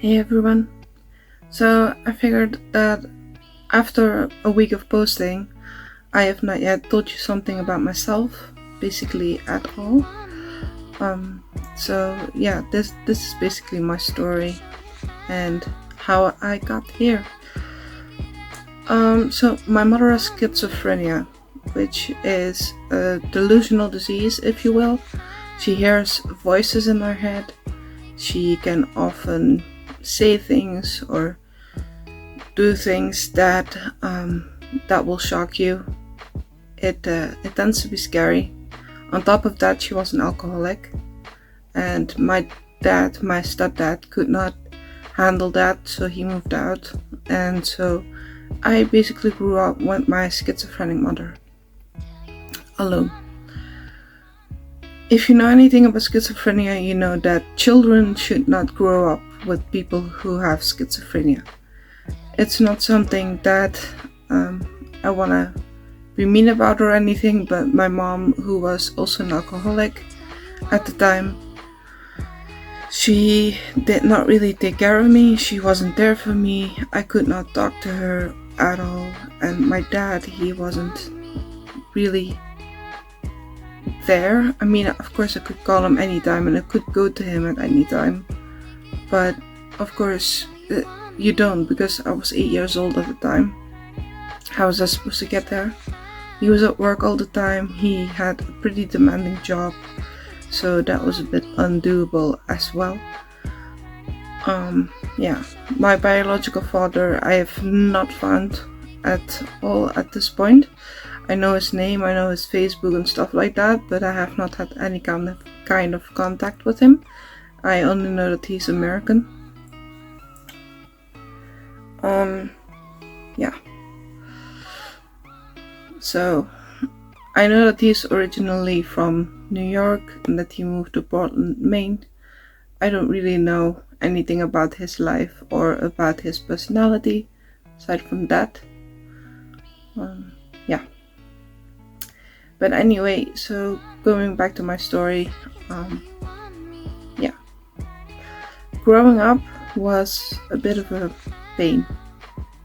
Hey everyone. So I figured that after a week of posting, I have not yet told you something about myself, basically at all. Um, this is basically my story and how I got here. So my mother has schizophrenia, which is a delusional disease, if you will. She hears voices in her head. She can often say things or do things that will shock you. It tends to be scary. On top of that, she was an alcoholic, and my stepdad, could not handle that, so he moved out, and so I basically grew up with my schizophrenic mother alone. If you know anything about schizophrenia, you know that children should not grow up with people who have schizophrenia. It's not something that I want to be mean about or anything, but my mom, who was also an alcoholic at the time, she did not really take care of me. She wasn't there for me. I could not talk to her at all. And my dad, he wasn't really there. I mean, of course I could call him anytime and I could go to him at any time. But of course, you don't, because I was 8 years old at the time. How was I supposed to get there? He was at work all the time. He had a pretty demanding job, so that was a bit undoable as well. My biological father I have not found at all at this point. I know his name, I know his Facebook and stuff like that, but I have not had any kind of contact with him. I only know that he's American. So I know that he's originally from New York and that he moved to Portland, Maine. I don't really know anything about his life or about his personality aside from that. But anyway, so going back to my story, growing up was a bit of a pain.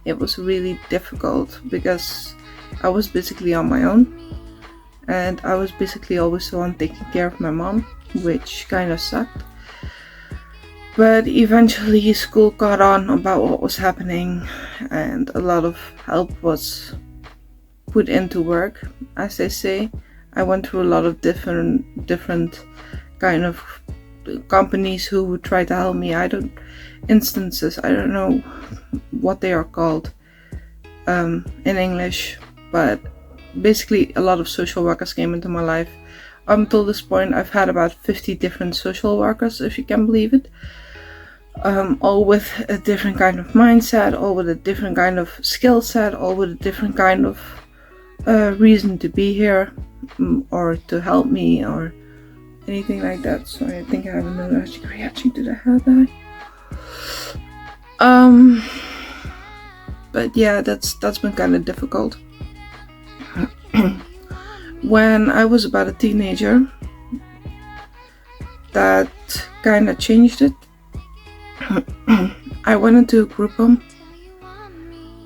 It was really difficult because I was basically on my own, and I was basically always the one taking care of my mom, which kind of sucked. But eventually school caught on about what was happening, and a lot of help was put into work, as they say. I went through a lot of different kind of companies who would try to help me. I don't know what they are called in English, but basically a lot of social workers came into my life. Until this point, I've had about 50 different social workers, if you can believe it. All with a different kind of mindset, all with a different kind of skill set, all with a different kind of reason to be here, or to help me, or anything like that. So I think I have another reaction to the hair dye. But yeah, that's been kind of difficult. When I was about a teenager, that kind of changed it. I went into a group home,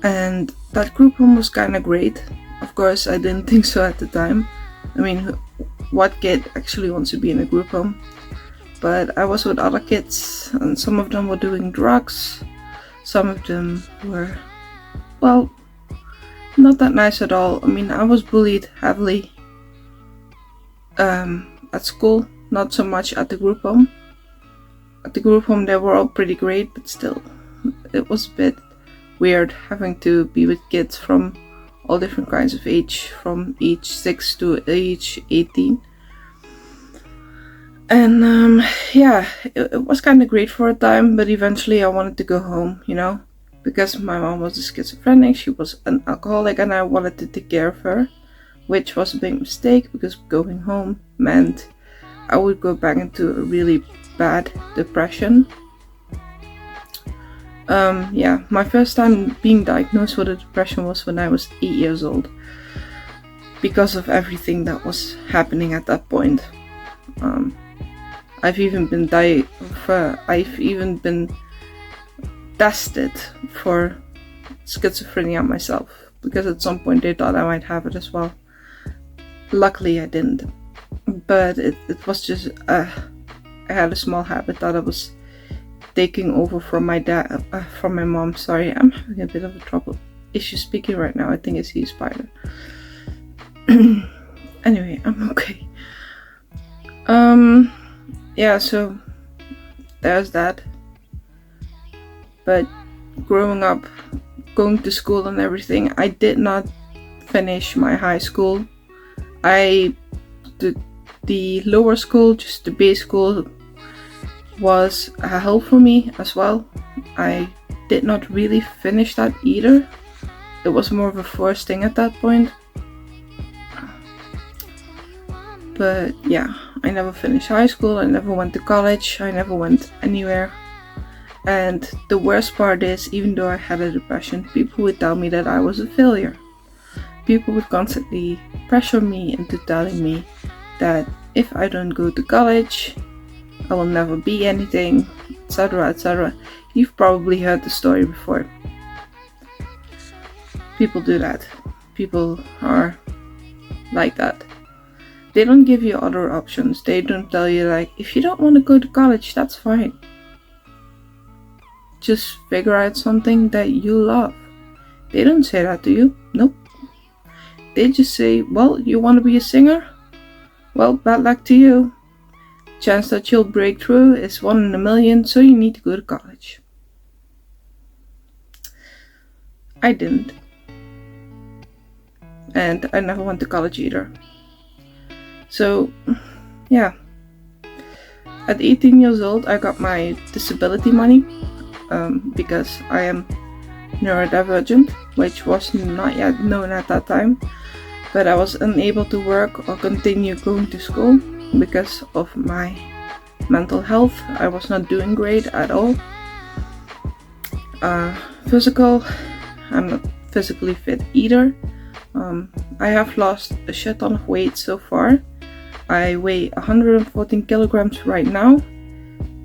and that group home was kind of great. Of course, I didn't think so at the time. I mean, what kid actually wants to be in a group home? But I was with other kids, and some of them were doing drugs. Some of them were, well, not that nice at all. I mean, I was bullied heavily at school, not so much at the group home. At the group home, they were all pretty great, but still, it was a bit weird having to be with kids from all different kinds of age, from age 6 to age 18. And it was kind of great for a time, but eventually I wanted to go home, because my mom was a schizophrenic, she was an alcoholic, and I wanted to take care of her, which was a big mistake, because going home meant I would go back into a really bad depression. My first time being diagnosed with a depression was when I was 8 years old, because of everything that was happening at that point. I've even been tested for schizophrenia myself, because at some point they thought I might have it as well. Luckily I didn't, but it was just I had a small habit that I was taking over from my dad, from my mom. Sorry, I'm having a bit of a trouble issue speaking right now. I think I see a spider. Anyway, I'm okay. Yeah, so there's that. But growing up, going to school and everything, I did not finish my high school. The lower school, just the base school, was a help for me as well. I did not really finish that either. It was more of a forced thing at that point. But yeah, I never finished high school, I never went to college, I never went anywhere. And the worst part is, even though I had a depression, people would tell me that I was a failure. People would constantly pressure me into telling me that if I don't go to college, I will never be anything, etc., etc. You've probably heard the story before. People do that. People are like that. They don't give you other options. They don't tell you, like, if you don't want to go to college, that's fine. Just figure out something that you love. They don't say that to you. Nope. They just say, well, you want to be a singer? Well, bad luck to you. Chance that you'll break through is 1 in a million, so you need to go to college. I didn't. And I never went to college either. So, yeah. At 18 years old, I got my disability money because I am neurodivergent, which was not yet known at that time. But I was unable to work or continue going to school because of my mental health. I was not doing great at all. Physical, I'm not physically fit either. I have lost a shit ton of weight so far. I weigh 114 kilograms right now.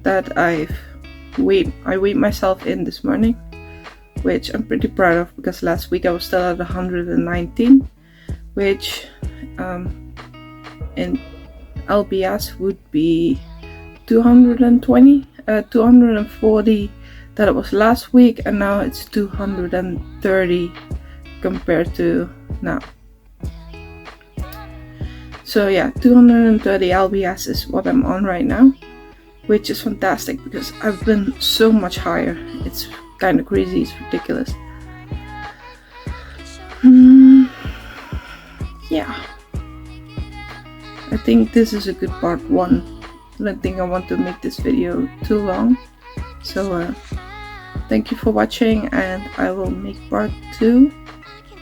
That I weighed myself in this morning, which I'm pretty proud of, because last week I was still at 119, which in LBS would be 240 that it was last week, and now it's 230 compared to now. So yeah, 230 LBS is what I'm on right now, which is fantastic because I've been so much higher. It's kind of crazy, it's ridiculous. Yeah, I think this is a good part 1. I don't think I want to make this video too long. So thank you for watching, and I will make part 2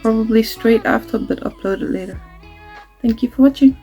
probably straight after, but upload it later. Thank you for watching.